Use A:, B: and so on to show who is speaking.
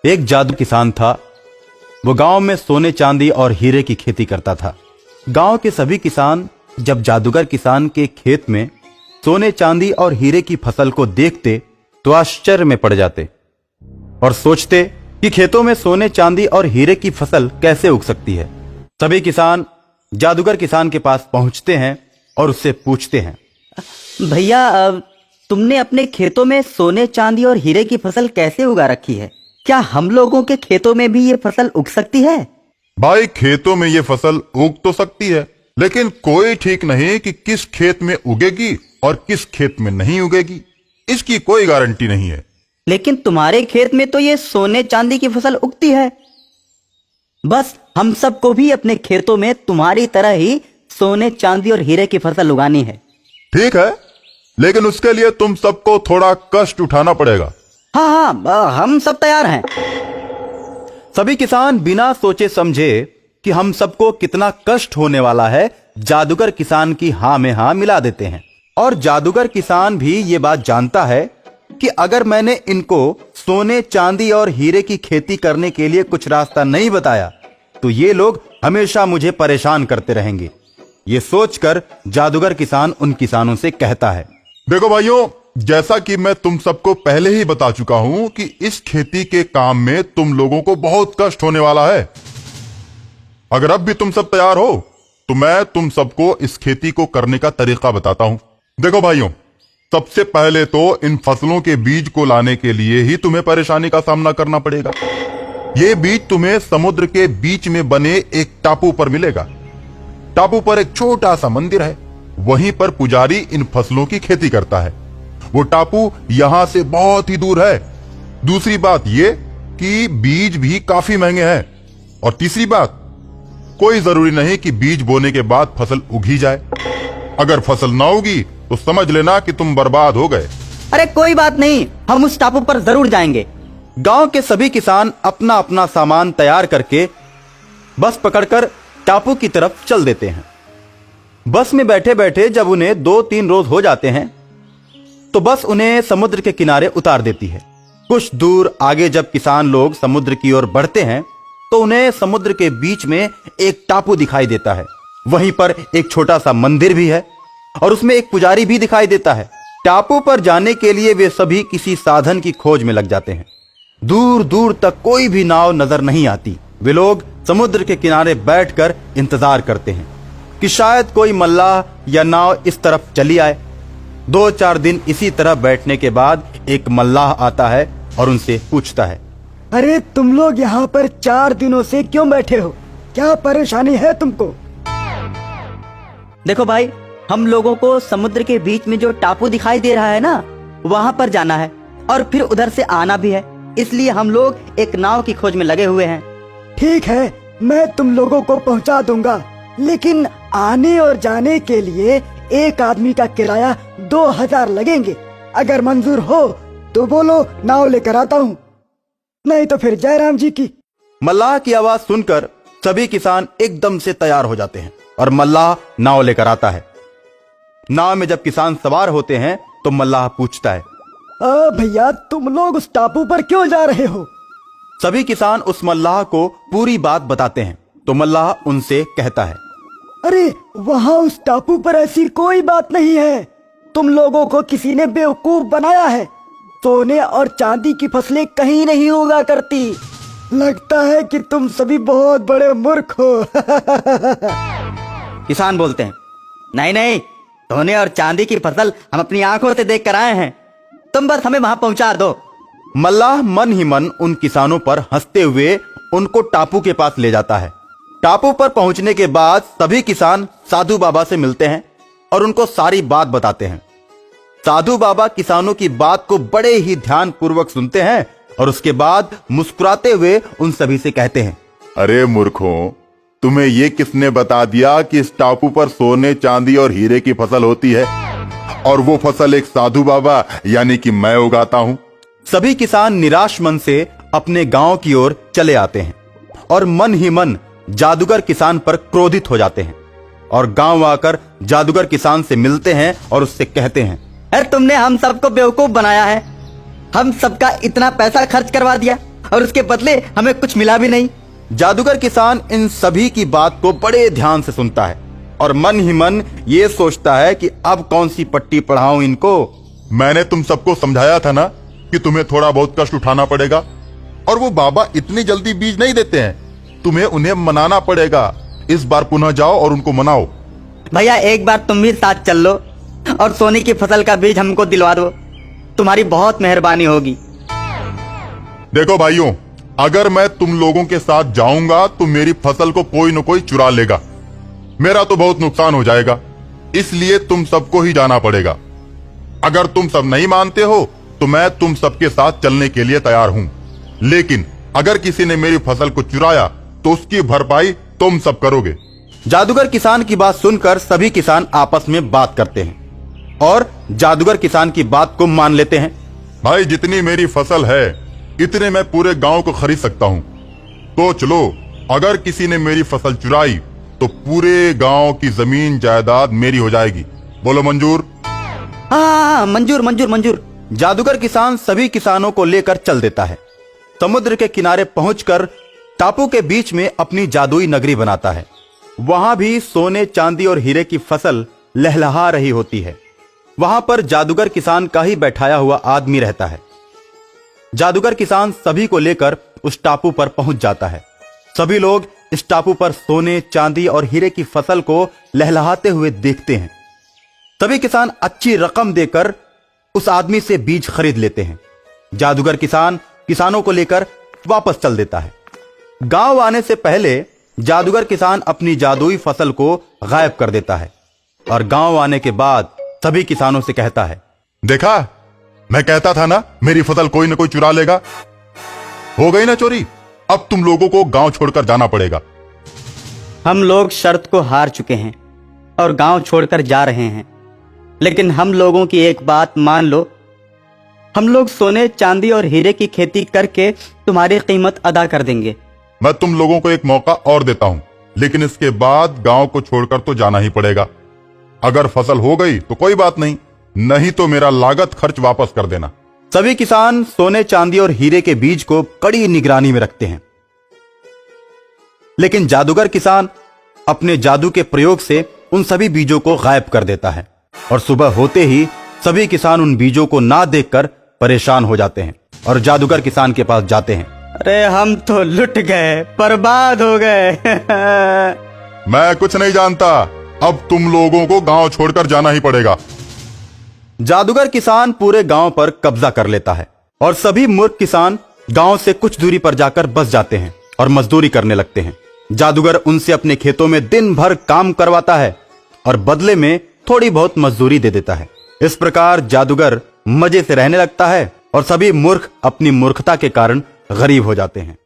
A: एक जादू किसान था। वो गांव में सोने चांदी और हीरे की खेती करता था। गांव के सभी किसान जब जादूगर किसान के खेत में सोने चांदी और हीरे की फसल को देखते तो आश्चर्य में पड़ जाते और सोचते कि खेतों में सोने चांदी और हीरे की फसल कैसे उग सकती है। सभी किसान जादूगर किसान के पास पहुंचते हैं और उससे पूछते हैं,
B: भैया, तुमने अपने खेतों में सोने चांदी और हीरे की फसल कैसे उगा रखी है? क्या हम लोगों के खेतों में भी ये फसल उग सकती है?
C: भाई, खेतों में ये फसल उग तो सकती है, लेकिन कोई ठीक नहीं कि किस खेत में उगेगी और किस खेत में नहीं उगेगी। इसकी कोई गारंटी नहीं है।
B: लेकिन तुम्हारे खेत में तो ये सोने चांदी की फसल उगती है। बस हम सबको भी अपने खेतों में तुम्हारी तरह ही सोने चांदी और हीरे की फसल उगानी है।
C: ठीक है, लेकिन उसके लिए तुम सबको थोड़ा कष्ट उठाना पड़ेगा।
B: हाँ, हम सब तैयार हैं।
A: सभी किसान बिना सोचे समझे कि हम सबको कितना कष्ट होने वाला है, जादूगर किसान की हाँ में हाँ मिला देते हैं। और जादूगर किसान भी ये बात जानता है कि अगर मैंने इनको सोने चांदी और हीरे की खेती करने के लिए कुछ रास्ता नहीं बताया तो ये लोग हमेशा मुझे परेशान करते रहेंगे। ये सोचकर जादूगर किसान उन किसानों से कहता है,
C: देखो भाइयों, जैसा कि मैं तुम सबको पहले ही बता चुका हूं कि इस खेती के काम में तुम लोगों को बहुत कष्ट होने वाला है। अगर अब भी तुम सब तैयार हो तो मैं तुम सबको इस खेती को करने का तरीका बताता हूं। देखो भाइयों, सबसे पहले तो इन फसलों के बीज को लाने के लिए ही तुम्हें परेशानी का सामना करना पड़ेगा। ये बीज तुम्हें समुद्र के बीच में बने एक टापू पर मिलेगा। टापू पर एक छोटा सा मंदिर है, वहीं पर पुजारी इन फसलों की खेती करता है। वो टापू यहां से बहुत ही दूर है। दूसरी बात ये कि बीज भी काफी महंगे हैं। और तीसरी बात, कोई जरूरी नहीं कि बीज बोने के बाद फसल उगी जाए। अगर फसल ना उगी तो समझ लेना कि तुम बर्बाद हो गए।
B: अरे कोई बात नहीं, हम उस टापू पर जरूर जाएंगे।
A: गांव के सभी किसान अपना अपना सामान तैयार करके बस पकड़कर टापू की तरफ चल देते हैं। बस में बैठे बैठे जब उन्हें 2-3 रोज हो जाते हैं तो बस उन्हें समुद्र के किनारे उतार देती है। कुछ दूर आगे जब किसान लोग समुद्र की ओर बढ़ते हैं तो उन्हें समुद्र के बीच में एक टापू दिखाई देता है। वहीं पर एक छोटा सा मंदिर भी है और उसमें एक पुजारी भी दिखाई देता है। टापू पर जाने के लिए वे सभी किसी साधन की खोज में लग जाते हैं। दूर दूर तक कोई भी नाव नजर नहीं आती। वे लोग समुद्र के किनारे बैठकर इंतजार करते हैं कि शायद कोई मल्लाह या नाव इस तरफ चली आए। 2-4 दिन इसी तरह बैठने के बाद एक मल्लाह आता है और उनसे पूछता है,
D: अरे तुम लोग यहाँ पर 4 दिनों से क्यों बैठे हो? क्या परेशानी है तुमको?
B: देखो भाई, हम लोगों को समुद्र के बीच में जो टापू दिखाई दे रहा है ना, वहाँ पर जाना है और फिर उधर से आना भी है। इसलिए हम लोग एक नाव की खोज में लगे हुए हैं।
D: ठीक है, मैं तुम लोगों को पहुँचा दूंगा, लेकिन आने और जाने के लिए एक आदमी का किराया 2000 लगेंगे। अगर मंजूर हो तो बोलो, नाव लेकर आता हूँ, नहीं तो फिर जयराम जी की।
A: मल्लाह की आवाज सुनकर सभी किसान एकदम से तैयार हो जाते हैं और मल्लाह नाव लेकर आता है। नाव में जब किसान सवार होते हैं तो मल्लाह पूछता है,
D: भैया, तुम लोग उस टापू पर क्यों जा रहे हो?
A: सभी किसान उस मल्लाह को पूरी बात बताते हैं तो मल्लाह उनसे कहता है,
D: अरे वहाँ उस टापू पर ऐसी कोई बात नहीं है। तुम लोगों को किसी ने बेवकूफ बनाया है। सोने और चांदी की फसलें कहीं नहीं उगा करती। लगता है कि तुम सभी बहुत बड़े मूर्ख हो।
B: किसान बोलते हैं, नहीं, सोने और चांदी की फसल हम अपनी आंखों से देख कर आए हैं। तुम बस हमें वहां पहुंचा दो।
A: मल्लाह मन ही मन उन किसानों पर हंसते हुए उनको टापू के पास ले जाता है। टापू पर पहुंचने के बाद सभी किसान साधु बाबा से मिलते हैं और उनको सारी बात बताते हैं। साधु बाबा किसानों की बात को बड़े ही ध्यान पूर्वक सुनते हैं और उसके बाद मुस्कुराते हुए उन सभी से कहते हैं,
C: अरे मूर्खों, तुम्हें ये किसने बता दिया कि इस टापू पर सोने चांदी और हीरे की फसल होती है और वो फसल एक साधु बाबा यानी कि मैं उगाता हूँ।
A: सभी किसान निराश मन से अपने गांव की ओर चले आते हैं और मन ही मन जादूगर किसान पर क्रोधित हो जाते हैं और गांव आकर जादूगर किसान से मिलते हैं और उससे कहते हैं,
B: अरे तुमने हम सबको बेवकूफ बनाया है। हम सबका इतना पैसा खर्च करवा दिया और उसके बदले हमें कुछ मिला भी नहीं।
A: जादूगर किसान इन सभी की बात को बड़े ध्यान से सुनता है और मन ही मन ये सोचता है कि अब कौन सी पट्टी पढ़ाऊं इनको।
C: मैंने तुम सबको समझाया था ना कि तुम्हें थोड़ा बहुत कष्ट उठाना पड़ेगा, और वो बाबा इतनी जल्दी बीज नहीं देते हैं, तुम्हें उन्हें मनाना पड़ेगा। इस बार पुनः जाओ और उनको मनाओ।
B: भैया एक बार तुम भी साथ चल लो और सोने की फसल का बीज हमको दिलवा दो, तुम्हारी बहुत मेहरबानी होगी।
C: देखो भाइयों, अगर मैं तुम लोगों के साथ जाऊंगा तो मेरी फसल को कोई न कोई चुरा लेगा, मेरा तो बहुत नुकसान हो जाएगा, इसलिए तुम सबको ही जाना पड़ेगा। अगर तुम सब नहीं मानते हो तो मैं तुम सबके साथ चलने के लिए तैयार हूं, लेकिन अगर किसी ने मेरी फसल को चुराया तो उसकी भरपाई तुम सब करोगे।
A: जादूगर किसान की बात सुनकर सभी किसान आपस में बात करते हैं और जादूगर किसान की बात को मान लेते हैं।
C: भाई, जितनी मेरी फसल है इतने मैं पूरे गांव को खरीद सकता हूं। तो चलो, अगर किसी ने मेरी फसल चुराई तो पूरे गांव की जमीन जायदाद मेरी हो जाएगी। बोलो मंजूर?
B: हाँ, मंजूर मंजूर मंजूर।
A: जादूगर किसान सभी किसानों को लेकर चल देता है। समुद्र के किनारे पहुंचकर टापू के बीच में अपनी जादुई नगरी बनाता है। वहां भी सोने, चांदी और हीरे की फसल लहलहा रही होती है। वहां पर जादूगर किसान का ही बैठाया हुआ आदमी रहता है। जादूगर किसान सभी को लेकर उस टापू पर पहुंच जाता है। सभी लोग इस टापू पर सोने, चांदी और हीरे की फसल को लहलहाते हुए देखते हैं। सभी किसान अच्छी रकम देकर उस आदमी से बीज खरीद लेते हैं। जादूगर किसान किसानों को लेकर वापस चल देता है। गांव आने से पहले जादूगर किसान अपनी जादुई फसल को गायब कर देता है और गांव आने के बाद सभी किसानों से कहता है,
C: देखा, मैं कहता था ना मेरी फसल कोई न कोई चुरा लेगा। हो गई ना चोरी। अब तुम लोगों को गांव छोड़कर जाना पड़ेगा।
B: हम लोग शर्त को हार चुके हैं और गांव छोड़कर जा रहे हैं, लेकिन हम लोगों की एक बात मान लो, हम लोग सोने, चांदी और हीरे की खेती करके तुम्हारी कीमत अदा कर देंगे।
C: मैं तुम लोगों को एक मौका और देता हूं, लेकिन इसके बाद गांव को छोड़कर तो जाना ही पड़ेगा। अगर फसल हो गई तो कोई बात नहीं, नहीं तो मेरा लागत खर्च वापस कर देना।
A: सभी किसान सोने, चांदी और हीरे के बीज को कड़ी निगरानी में रखते हैं, लेकिन जादूगर किसान अपने जादू के प्रयोग से उन सभी बीजों को गायब कर देता है और सुबह होते ही सभी किसान उन बीजों को ना देखकर परेशान हो जाते हैं और जादूगर किसान के पास जाते हैं।
B: अरे हम तो लुट गए, बर्बाद हो गए।
C: मैं कुछ नहीं जानता, अब तुम लोगों को गांव छोड़कर जाना ही पड़ेगा।
A: जादूगर किसान पूरे गांव पर कब्जा कर लेता है और सभी मूर्ख किसान गांव से कुछ दूरी पर जाकर बस जाते हैं और मजदूरी करने लगते हैं। जादूगर उनसे अपने खेतों में दिन भर काम करवाता है और बदले में थोड़ी बहुत मजदूरी दे देता है। इस प्रकार जादूगर मजे से रहने लगता है और सभी मूर्ख अपनी मूर्खता के कारण गरीब हो जाते हैं।